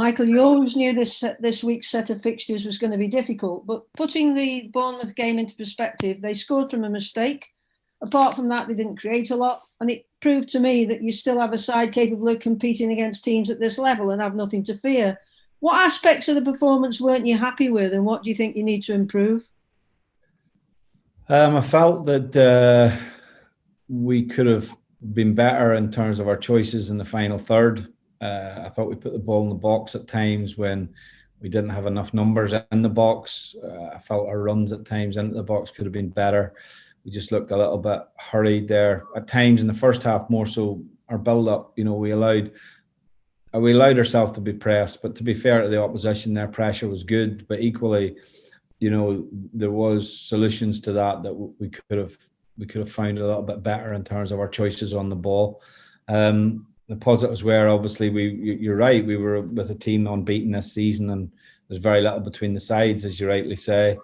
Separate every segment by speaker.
Speaker 1: Michael, you always knew this week's set of fixtures was going to be difficult, but putting the Bournemouth game into perspective, they scored from a mistake. Apart from that, they didn't create a lot, and it proved to me that you still have a side capable of competing against teams at this level and have nothing to fear. What aspects of the performance weren't you happy with, and what do you think you need to improve?
Speaker 2: I felt that we could have been better in terms of our choices in the final third. I thought we put the ball in the box at times when we didn't have enough numbers in the box. I felt our runs at times into the box could have been better. We just looked a little bit hurried there. At times in the first half, more so our build-up, we allowed ourselves to be pressed. But to be fair to the opposition, their pressure was good. But equally, there was solutions to that we could have found a little bit better in terms of our choices on the ball. The positives were obviously you're right, we were with a team unbeaten this season, and there's very little between the sides, as you rightly say.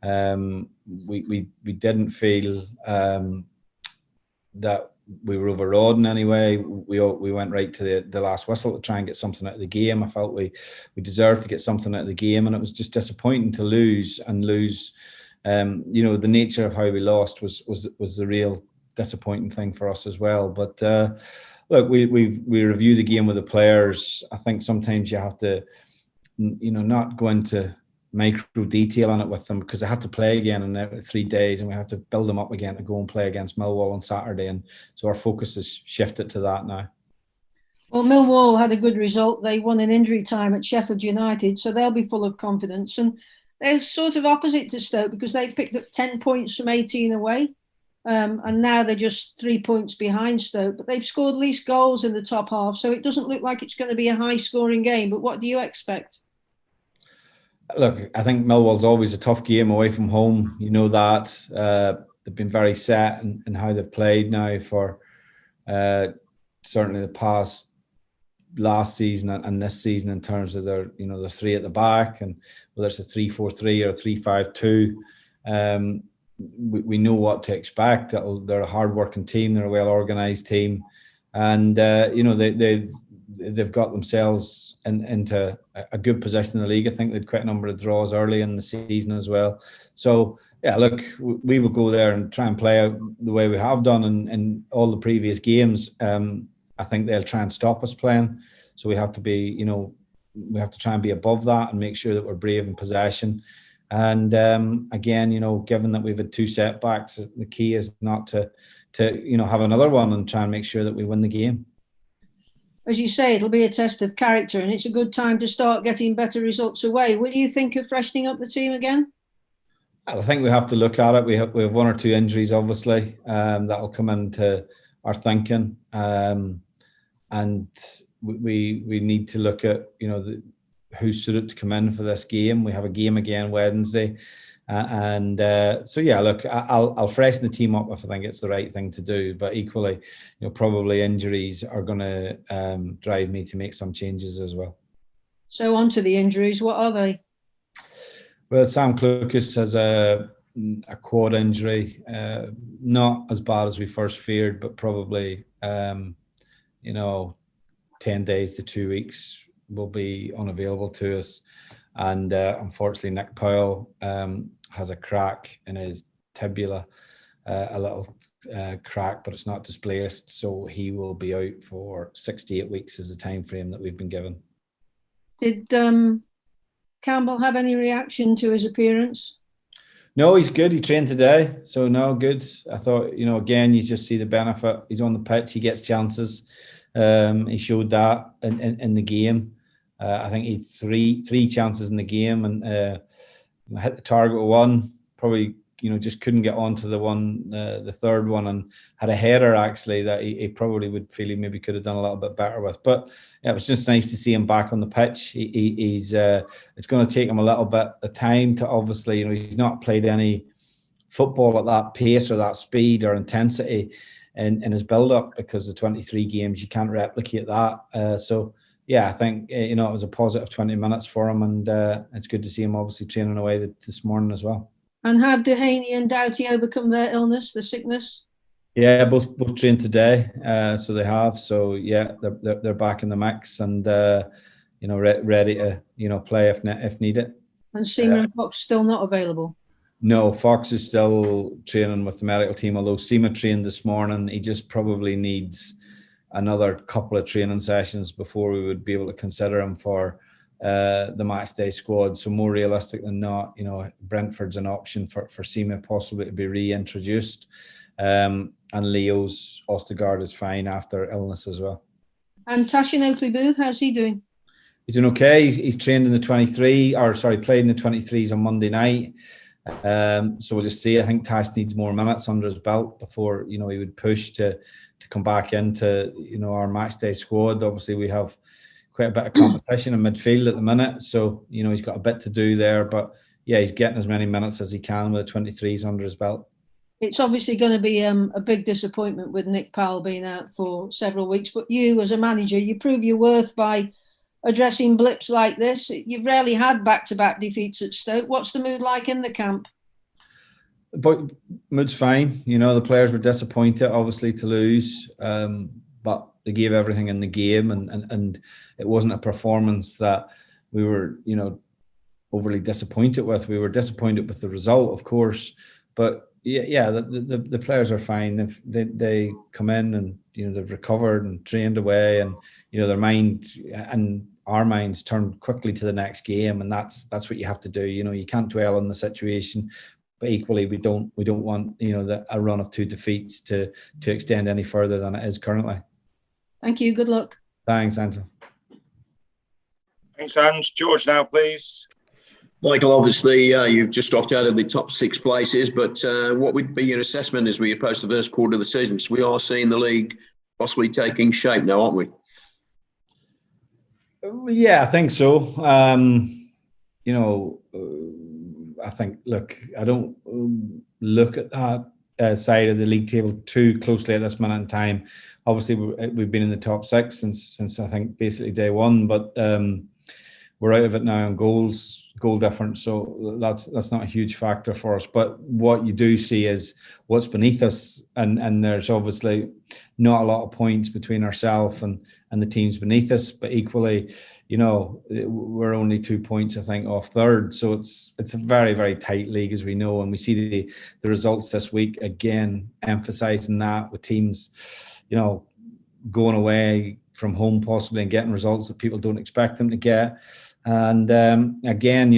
Speaker 2: We didn't feel that we were overawed in any way. We went right to the last whistle to try and get something out of the game. I felt we deserved to get something out of the game, and it was just disappointing to lose. The nature of how we lost was the real disappointing thing for us as well. But look, we review the game with the players. I think sometimes you have to, not go into micro detail on it with them, because they have to play again in 3 days, and we have to build them up again to go and play against Millwall on Saturday. And so our focus has shifted to that now.
Speaker 1: Well, Millwall had a good result. They won in injury time at Sheffield United, so they'll be full of confidence. And they're sort of opposite to Stoke because they picked up 10 points from 18 away. And now they're just 3 points behind Stoke, but they've scored least goals in the top half, so it doesn't look like it's going to be a high-scoring game. But what do you expect?
Speaker 2: Look, I think Millwall's always a tough game away from home. You know that. They've been very set in how they've played now for certainly the last season and this season, in terms of their three at the back, and whether it's a 3-4-3 or a 3-5-2. We know what to expect. They're a hard-working team. They're a well-organised team, and they've got themselves into a good position in the league. I think they'd quite a number of draws early in the season as well. So yeah, look, we will go there and try and play out the way we have done in all the previous games. I think they'll try and stop us playing. So we have to be, we have to try and be above that and make sure that we're brave in possession. And again, given that we've had 2 setbacks, the key is not to have another one and try and make sure that we win the game.
Speaker 1: As you say, it'll be a test of character, and it's a good time to start getting better results away. Will you think of freshening up the team again?
Speaker 2: I think we have to look at it. We have 1 or 2 injuries, obviously, that'll come into our thinking, and we need to look at who's suited to come in for this game. We have a game again Wednesday, so yeah, look, I'll freshen the team up if I think it's the right thing to do. But equally, probably injuries are going to drive me to make some changes as well.
Speaker 1: So on to the injuries. What are they?
Speaker 2: Well, Sam Clucas has a quad injury, not as bad as we first feared, but probably 10 days to 2 weeks will be unavailable to us. And unfortunately, Nick Powell has a crack in his tibia, a little crack, but it's not displaced, so he will be out for 6 to 8 weeks is the time frame that we've been given.
Speaker 1: Did Campbell have any reaction to his appearance?
Speaker 2: No, he's good. He trained today, so no, good. I thought, again, you just see the benefit. He's on the pitch, he gets chances. He showed that in the game. I think he had three chances in the game, and hit the target with 1. Probably, just couldn't get onto the third one, and had a header actually that he probably would feel he maybe could have done a little bit better with. But yeah, it was just nice to see him back on the pitch. He's it's going to take him a little bit of time to, obviously, he's not played any football at that pace or that speed or intensity in his build-up, because the 23 games, you can't replicate that. So yeah, I think it was a positive 20 minutes for him, and it's good to see him obviously training away this morning as well.
Speaker 1: And have Dehaney and Doughty overcome their illness, the sickness?
Speaker 2: Yeah, both trained today, so they have. So yeah, they're back in the mix, and ready to play if needed.
Speaker 1: And Seaman and Fox still not available?
Speaker 2: No, Fox is still training with the medical team, although Seema trained this morning. He just probably needs another couple of training sessions before we would be able to consider him for the match day squad. So more realistic than not, Brentford's an option for Seema possibly to be reintroduced. And Leo's Ostergaard is fine after illness as well.
Speaker 1: And Tashin Oakley-Booth, how's he doing?
Speaker 2: He's doing okay. He's trained in the 23, played in the 23s on Monday night. So we'll just see. I think Tash needs more minutes under his belt before he would push to come back into our match day squad. Obviously, we have quite a bit of competition in midfield at the minute, so he's got a bit to do there. But yeah, he's getting as many minutes as he can with the 23s under his belt. It's
Speaker 1: obviously going to be a big disappointment with Nick Powell being out for several weeks. But you, as a manager, you prove your worth by addressing blips like this. You've rarely had back-to-back defeats at Stoke. What's the mood like in the camp?
Speaker 2: But mood's fine. The players were disappointed, obviously, to lose, but they gave everything in the game, and it wasn't a performance that we were, overly disappointed with. We were disappointed with the result, of course, but yeah, the players are fine. They come in and they've recovered and trained away, and their mind and our minds turn quickly to the next game, and that's what you have to do. You can't dwell on the situation, but equally we don't want a run of 2 defeats to extend any further than it is currently.
Speaker 1: Thank you. Good luck.
Speaker 2: Thanks, Ansel.
Speaker 3: Thanks, Ange. George now, please.
Speaker 4: Michael, obviously you've just dropped out of the top 6 places, but what would be your assessment as we approach the first quarter of the season? So we are seeing the league possibly taking shape now, aren't we?
Speaker 2: Yeah, I think so. I think, look, I don't look at that side of the league table too closely at this minute in time. Obviously, we've been in the top 6 since I think basically day one, but we're out of it now on goal difference, so that's not a huge factor for us. But what you do see is what's beneath us, and there's obviously not a lot of points between ourselves and the teams beneath us, but equally, we're only 2 points, I think, off third. So it's a very, very tight league, as we know, and we see the results this week again emphasising that, with teams, going away from home possibly and getting results that people don't expect them to get. And again,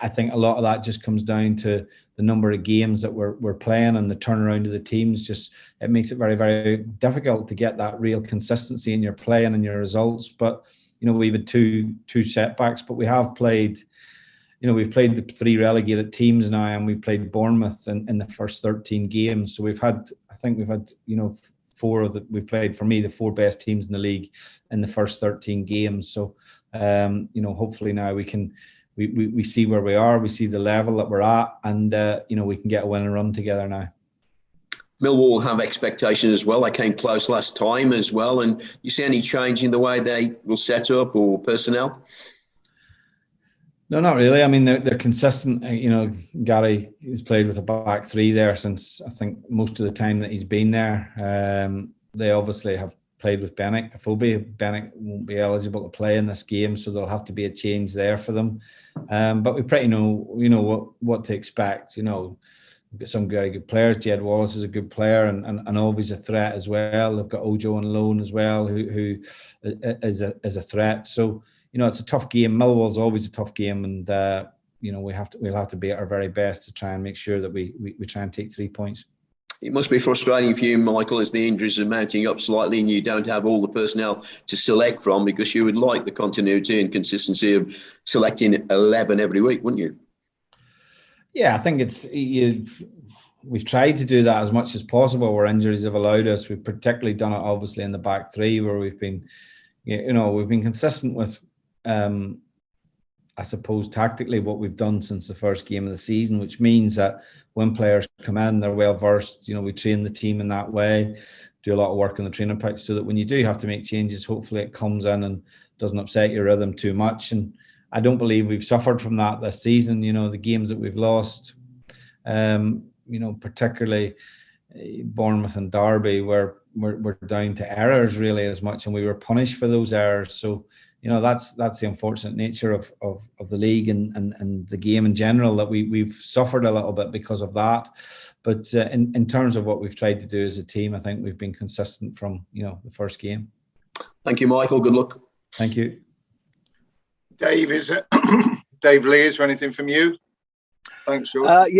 Speaker 2: I think a lot of that just comes down to the number of games that we're playing and the turnaround of the teams. Just it makes it very, very difficult to get that real consistency in your playing and your results. But we've had two setbacks, but we have played. We've played the 3 relegated teams now, and we've played Bournemouth in the first 13 games. So we've had 4 of the. We've played, for me, the 4 best teams in the league in the first 13 games. So. Hopefully now we see where we are, we see the level that we're at, and we can get a win and run together now.
Speaker 4: Millwall have expectations as well. They came close last time as well. And you see any change in the way they will set up or personnel?
Speaker 2: No, not really. I mean, they're consistent. Gary has played with a back 3 there since I think most of the time that he's been there. They obviously have played with Bennett. Bennett won't be eligible to play in this game, so there'll have to be a change there for them. But we pretty know what to expect. We've got some very good players. Jed Wallace is a good player, and always a threat as well. They've got Ojo on loan as well, who is a threat. So it's a tough game. Millwall's always a tough game, and we'll have to be at our very best to try and make sure that we try and take 3 points.
Speaker 4: It must be frustrating for you, Michael, as the injuries are mounting up slightly and you don't have all the personnel to select from, because you would like the continuity and consistency of selecting 11 every week, wouldn't you? Yeah,
Speaker 2: I think we've tried to do that as much as possible where injuries have allowed us. We've particularly done it, obviously, in the back 3 where we've been consistent with, I suppose, tactically what we've done since the first game of the season, which means that when players come in, they're well versed. We train the team in that way, do a lot of work on the training pitch, so that when you do have to make changes, hopefully it comes in and doesn't upset your rhythm too much. And I don't believe we've suffered from that this season. The games that we've lost, particularly Bournemouth and Derby, were down to errors really as much, and we were punished for those errors. So that's the unfortunate nature of the league and the game in general, that we've suffered a little bit because of that. But in terms of what we've tried to do as a team, I think we've been consistent from the first game.
Speaker 4: Thank you, Michael. Good luck.
Speaker 2: Thank you.
Speaker 3: Dave, Dave Lee, is there anything from you? Thanks, George.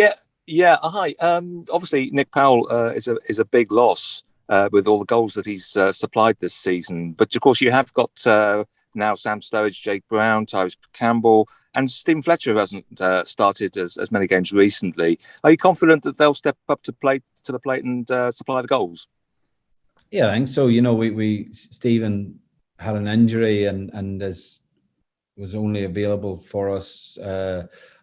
Speaker 5: Yeah. Hi. Obviously, Nick Powell is a big loss with all the goals that he's supplied this season. But of course, you have got now Sam Sturridge, Jake Brown, Tyrese Campbell, and Stephen Fletcher, who hasn't started as many games recently. Are you confident that they'll step up to the plate and supply the goals?
Speaker 2: Yeah, I think so. We Stephen had an injury and was only available for us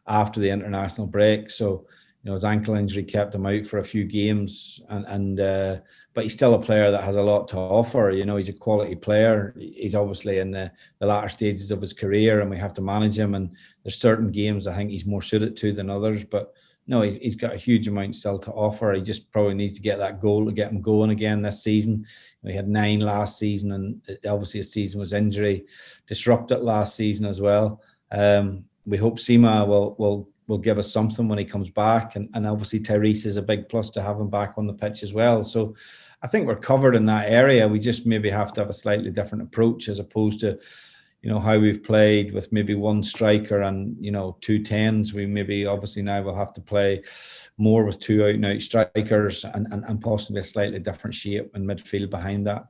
Speaker 2: after the international break. So his ankle injury kept him out for a few games, but he's still a player that has a lot to offer. He's a quality player. He's obviously in the latter stages of his career, and we have to manage him. And there's certain games I think he's more suited to than others. But no, he's got a huge amount still to offer. He just probably needs to get that goal to get him going again this season. We had 9 last season, and obviously his season was injury disrupted last season as well. We hope Sima will give us something when he comes back, and obviously Tyrese is a big plus to have him back on the pitch as well. So I think we're covered in that area. We just maybe have to have a slightly different approach, as opposed to how we've played with maybe one striker and 2 10s. We maybe obviously now will have to play more with 2 out-and-out strikers and possibly a slightly different shape in midfield behind that.